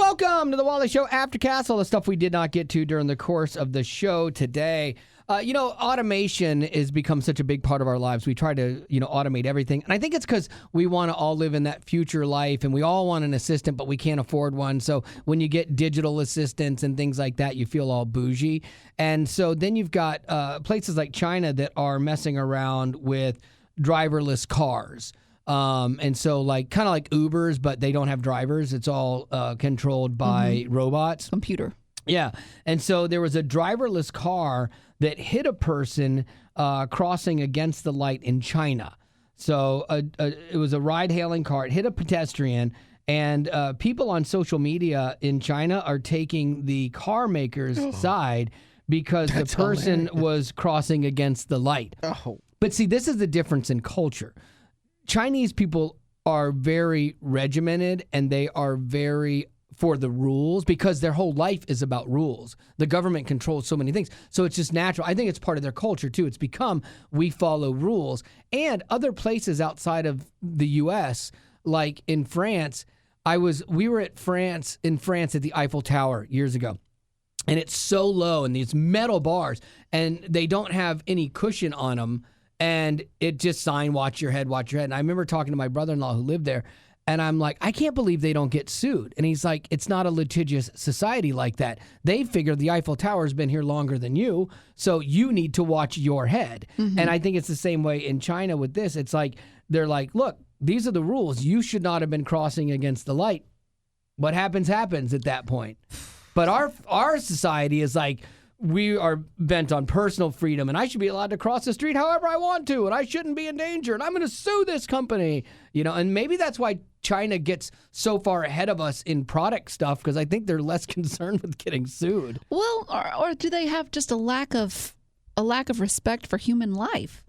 Welcome to the Wally Show Aftercast, all the stuff we did not get to during the course of the show today. Automation has become such a big part of our lives. We try to, automate everything. And I think it's because we want to all live in that future life and we all want an assistant, but we can't afford one. So when you get digital assistants and things like that, you feel all bougie. And so then you've got places like China that are messing around with driverless cars. And so kind of like Ubers, but they don't have drivers. It's all controlled by robots. Computer. Yeah. And so there was a driverless car that hit a person crossing against the light in China. So it was a ride-hailing car. It hit a pedestrian. And people on social media in China are taking the car maker's side because the person was crossing against the light. Oh. But see, this is the difference in culture. Chinese people are very regimented and they are very for the rules because their whole life is about rules. The government controls so many things. So it's just natural. I think it's part of their culture too. It's become we follow rules. And other places outside of the US, like in France, we were in France at the Eiffel Tower years ago. And it's so low and these metal bars and they don't have any cushion on them. And it just signed, watch your head, watch your head. And I remember talking to my brother-in-law who lived there, and I'm like, I can't believe they don't get sued. And he's like, it's not a litigious society like that. They figure the Eiffel Tower's been here longer than you, so you need to watch your head. Mm-hmm. And I think it's the same way in China with this. It's like, they're like, look, these are the rules. You should not have been crossing against the light. What happens at that point. But our society is like, we are bent on personal freedom, and I should be allowed to cross the street however I want to, and I shouldn't be in danger, and I'm going to sue this company, and maybe that's why China gets so far ahead of us in product stuff, because I think they're less concerned with getting sued. Well, or do they have just a lack of respect for human life?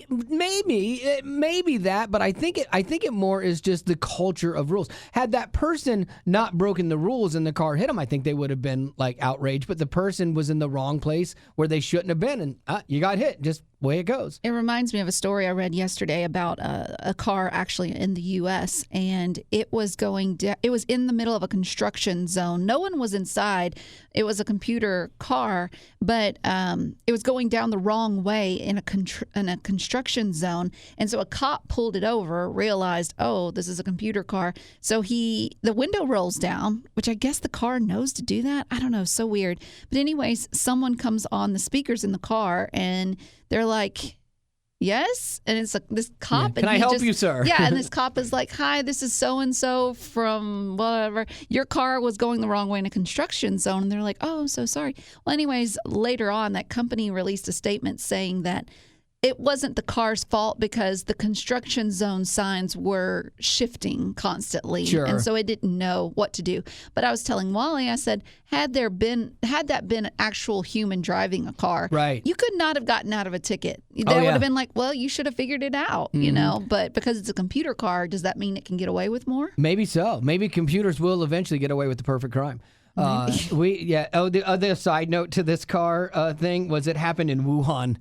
Maybe that, but I think it more is just the culture of rules. Had that person not broken the rules and the car hit them, I think they would have been outraged. But the person was in the wrong place where they shouldn't have been, and you got hit. Just way it goes. It reminds me of a story I read yesterday about a car actually in the U.S. and it was it was in the middle of a construction zone. No one was inside. It was a computer car, but it was going down the wrong way in a construction zone. And so a cop pulled it over, realized, oh, this is a computer car. So the window rolls down, which I guess the car knows to do that. I don't know, so weird. But anyways, someone comes on the speakers in the car and they're like, yes? And it's like this cop. Yeah. Can I help you, sir? Yeah, and this cop is like, hi, this is so-and-so from whatever. Your car was going the wrong way in a construction zone. And they're like, oh, I'm so sorry. Well, anyways, later on, that company released a statement saying that it wasn't the car's fault because the construction zone signs were shifting constantly. Sure. And so it didn't know what to do. But I was telling Wally, I said, had that been an actual human driving a car, right, you could not have gotten out of a ticket. They would have been like, well, you should have figured it out, But because it's a computer car, does that mean it can get away with more? Maybe so. Maybe computers will eventually get away with the perfect crime. The other side note to this car thing was it happened in Wuhan.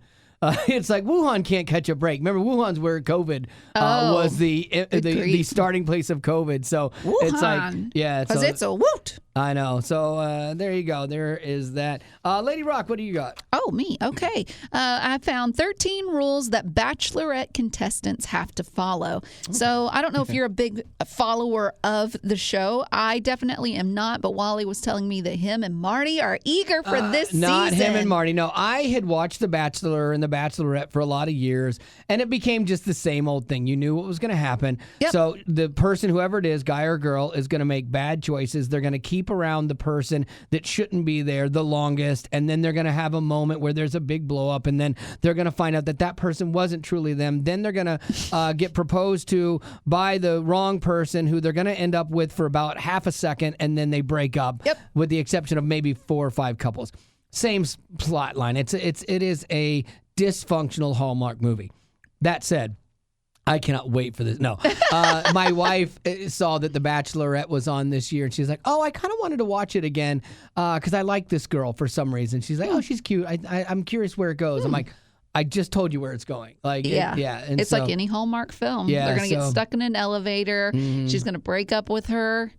It's like Wuhan can't catch a break. Remember, Wuhan's where COVID was the starting place of COVID. So Wuhan. It's like, yeah. Because it's a woot. I know. So there you go. There is that. Lady Rock, what do you got? Oh, me. Okay. I found 13 rules that Bachelorette contestants have to follow. So I don't know if you're a big follower of the show. I definitely am not. But Wally was telling me that him and Marty are eager for this season. Not him and Marty. No, I had watched The Bachelor and The Bachelorette for a lot of years, and it became just the same old thing. You knew what was going to happen. Yep. So the person, whoever it is, guy or girl, is going to make bad choices. They're going to keep around the person that shouldn't be there the longest, and then they're going to have a moment where there's a big blow up, and then they're going to find out that person wasn't truly them. Then they're going to get proposed to by the wrong person who they're going to end up with for about half a second, and then they break up. Yep. With the exception of maybe 4 or 5 couples. Same plot line. It is a dysfunctional Hallmark movie. That said, I cannot wait for this. No. My wife saw that The Bachelorette was on this year, and she's like, oh, I kind of wanted to watch it again because I like this girl for some reason. She's like, oh, she's cute. I'm curious where it goes. I'm like, I just told you where it's going. And it's like any Hallmark film. Yeah, they're going to get stuck in an elevator. Mm-hmm. She's going to break up with her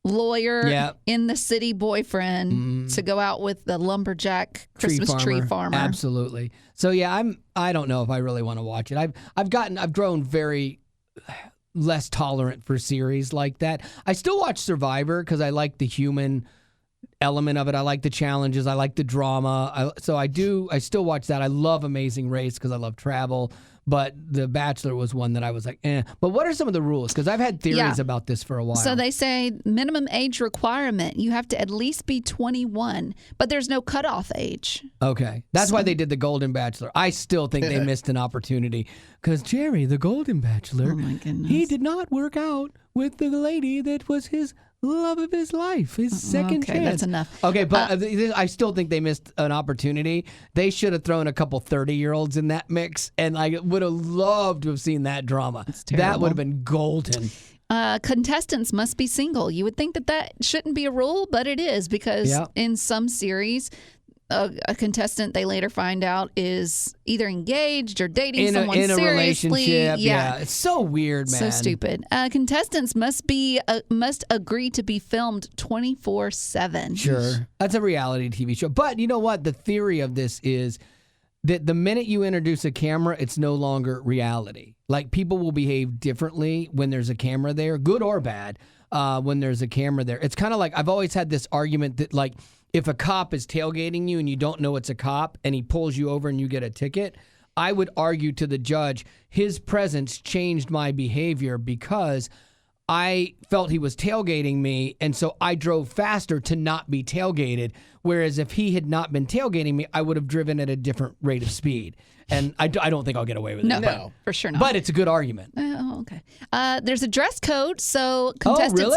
lawyer Yeah. in the city boyfriend to go out with the lumberjack Christmas tree farmer. Absolutely. So yeah, I don't know if I really want to watch it. I've grown very less tolerant for series like that. I still watch Survivor because I like the human element of it. I like the challenges. I like the drama. I still watch that. I love Amazing Race because I love travel. But The Bachelor was one that I was like, eh. But what are some of the rules? Because I've had theories about this for a while. So they say minimum age requirement. You have to at least be 21, but there's no cutoff age. Okay. That's why they did The Golden Bachelor. I still think they missed an opportunity. Because Jerry, The Golden Bachelor, Oh, my goodness. he did not work out with the lady that was his love of his life, his second chance. Okay, that's enough. Okay, but I still think they missed an opportunity. They should have thrown a couple 30-year-olds in that mix, and I would have loved to have seen that drama. That would have been golden. Contestants must be single. You would think that shouldn't be a rule, but it is because in some series, a contestant they later find out is either engaged or dating someone in a seriously. relationship. Yeah, it's so weird, man. So stupid. Contestants must agree to be filmed 24/7. Sure, that's a reality TV show. But you know what? The theory of this is that the minute you introduce a camera, it's no longer reality. Like, people will behave differently when there's a camera there, good or bad. When there's a camera there, it's kind of like I've always had this argument that, like, if a cop is tailgating you and you don't know it's a cop and he pulls you over and you get a ticket, I would argue to the judge, his presence changed my behavior because I felt he was tailgating me, and so I drove faster to not be tailgated. Whereas if he had not been tailgating me, I would have driven at a different rate of speed. And I don't think I'll get away with it. No, for sure not. But it's a good argument. Oh, okay. There's a dress code, so contestants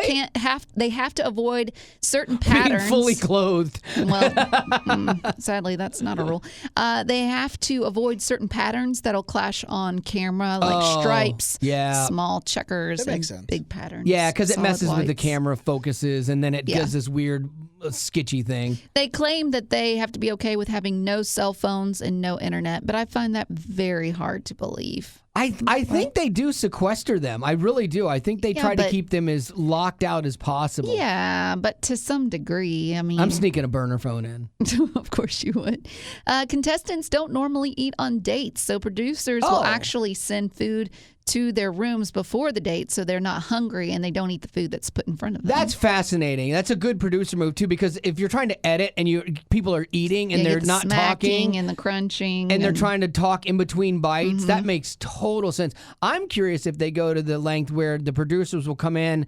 they have to avoid certain patterns. Being fully clothed. Well, sadly, that's not a rule. They have to avoid certain patterns that'll clash on camera, like stripes, small checkers, That makes and sense. big patterns. Yeah, because it solid messes with the whites. camera focuses, and then it does this weird sketchy thing. They claim that they have to be okay with having no cell phones and no internet, but I find that very hard to believe. I think they do sequester them. I really do. I think they try to keep them as locked out as possible. Yeah, but to some degree, I mean... I'm sneaking a burner phone in. Of course you would. Contestants don't normally eat on dates, so producers will actually send food to their rooms before the date so they're not hungry and they don't eat the food that's put in front of them. That's fascinating. That's a good producer move, too, because if you're trying to edit and people are eating and they're not talking... and the crunching. And they're trying to talk in between bites, that makes total sense. I'm curious if they go to the length where the producers will come in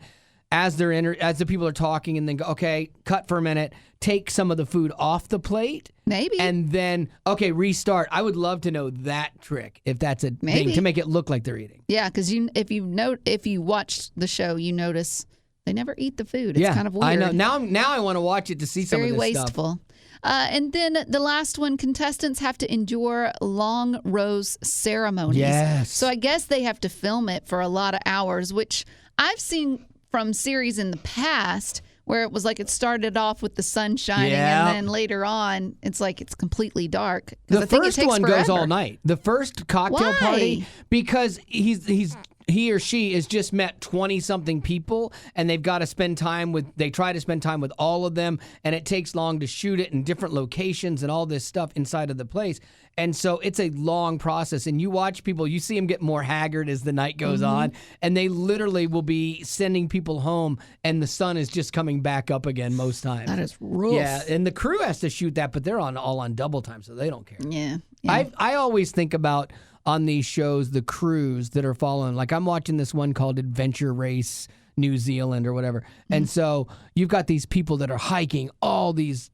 as the people are talking and then go, okay, cut for a minute, take some of the food off the plate. Maybe. And then, okay, restart. I would love to know that trick, if that's a thing, to make it look like they're eating. Yeah, because if you watch the show, you notice they never eat the food. It's kind of weird. I know. Now I want to watch it to see some of this Very stuff. wasteful. And then the last one, contestants have to endure long rose ceremonies. Yes. So I guess they have to film it for a lot of hours, which I've seen from series in the past where it was like it started off with the sun shining and then later on it's like it's completely dark. The first one goes all night. The first cocktail Why? party, because he or she has just met 20-something people, and they try to spend time with all of them, and it takes long to shoot it in different locations and all this stuff inside of the place. And so it's a long process, and you watch people, you see them get more haggard as the night goes on, and they literally will be sending people home, and the sun is just coming back up again most times. That is rough. Yeah, and the crew has to shoot that, but they're all on double time, so they don't care. Yeah. I always think about on these shows the crews that are following. Like, I'm watching this one called Adventure Race New Zealand or whatever. And so you've got these people that are hiking all these,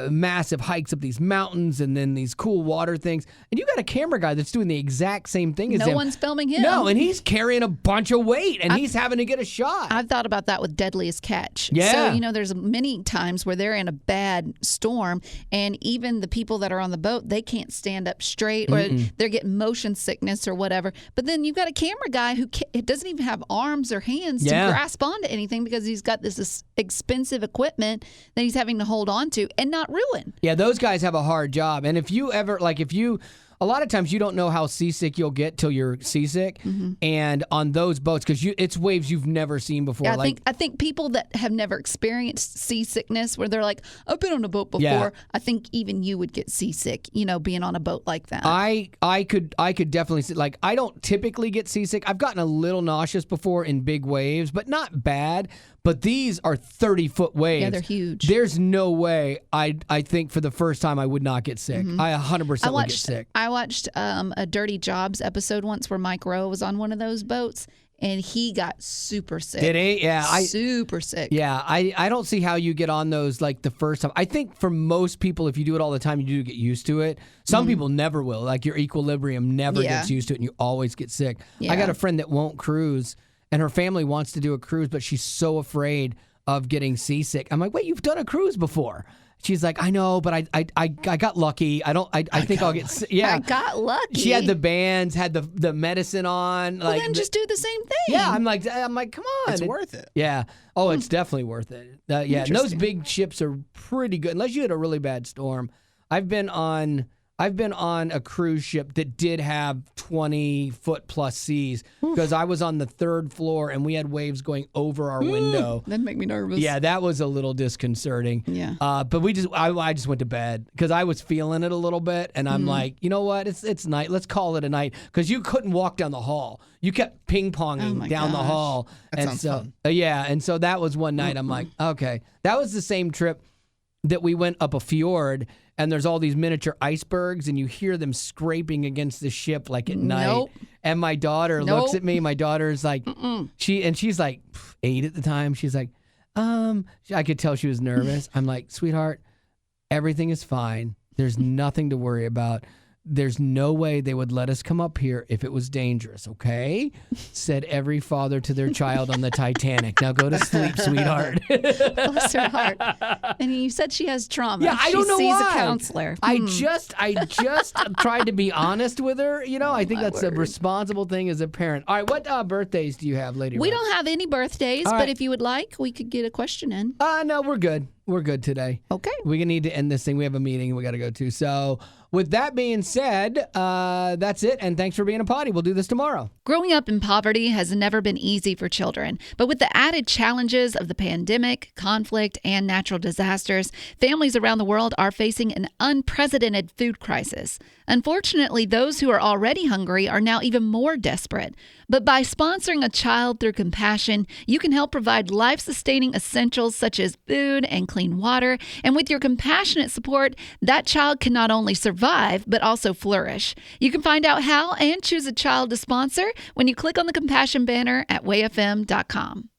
massive hikes up these mountains and then these cool water things. And you got a camera guy that's doing the exact same thing as him. No one's filming him. No, and he's carrying a bunch of weight and he's having to get a shot. I've thought about that with Deadliest Catch. Yeah. So, there's many times where they're in a bad storm and even the people that are on the boat, they can't stand up straight or they're getting motion sickness or whatever. But then you've got a camera guy who doesn't even have arms or hands to grasp onto anything because he's got this expensive equipment that he's having to hold on to and not ruin. Yeah, those guys have a hard job. And if you a lot of times you don't know how seasick you'll get till you're seasick. And on those boats, because it's waves you've never seen before. Yeah, I think people that have never experienced seasickness, where they're like, I've been on a boat before. I think even you would get seasick, being on a boat like that. I could definitely see, like, I don't typically get seasick. I've gotten a little nauseous before in big waves, but not bad. But these are 30-foot waves. Yeah, they're huge. There's no way I think for the first time I would not get sick. I 100% would get sick. I watched a Dirty Jobs episode once where Mike Rowe was on one of those boats, and he got super sick. Did he? Yeah. Super sick. Yeah, I don't see how you get on those like the first time. I think for most people, if you do it all the time, you do get used to it. Some people never will. Like your equilibrium never gets used to it, and you always get sick. Yeah. I got a friend that won't cruise, and her family wants to do a cruise, but she's so afraid of getting seasick. I'm like, wait, you've done a cruise before. She's like, I know, but I got lucky. I think I'll get sick. Yeah. I got lucky. She had the bands, had the medicine on. Well, then just do the same thing. Yeah, I'm like, come on. It's worth it. Yeah. Oh, it's definitely worth it. Yeah, and those big ships are pretty good, unless you had a really bad storm. I've been on a cruise ship that did have 20-foot plus seas because I was on the third floor and we had waves going over our window. That'd make me nervous. Yeah, that was a little disconcerting. Yeah. But I just went to bed because I was feeling it a little bit, and I'm like, you know what? It's night. Let's call it a night, because you couldn't walk down the hall. You kept ping-ponging down the hall. That sounds fun. Yeah, and so that was one night. I'm like, okay. That was the same trip that we went up a fjord, and there's all these miniature icebergs, and you hear them scraping against the ship like at night. Nope. And my daughter looks at me. My daughter's like, she's like 8 at the time. She's like, I could tell she was nervous. I'm like, sweetheart, everything is fine. There's nothing to worry about. There's no way they would let us come up here if it was dangerous, okay? Said every father to their child on the Titanic. Now go to sleep, sweetheart. Bless her heart. And you said she has trauma. Yeah, I don't know She why. sees a counselor. I just tried to be honest with her. I think that's a word. responsible thing as a parent. All right, what birthdays do you have, Lady We Rose? don't have any birthdays, All but right. if you would like, we could get a question in. No, we're good. We're good today. Okay. We need to end this thing. We have a meeting we got to go to. So with that being said, that's it. And thanks for being a potty. We'll do this tomorrow. Growing up in poverty has never been easy for children, but with the added challenges of the pandemic, conflict, and natural disasters, families around the world are facing an unprecedented food crisis. Unfortunately, those who are already hungry are now even more desperate. But by sponsoring a child through compassion, you can help provide life-sustaining essentials such as food and clean water. And with your compassionate support, that child can not only survive, but also flourish. You can find out how and choose a child to sponsor when you click on the compassion banner at wayfm.com.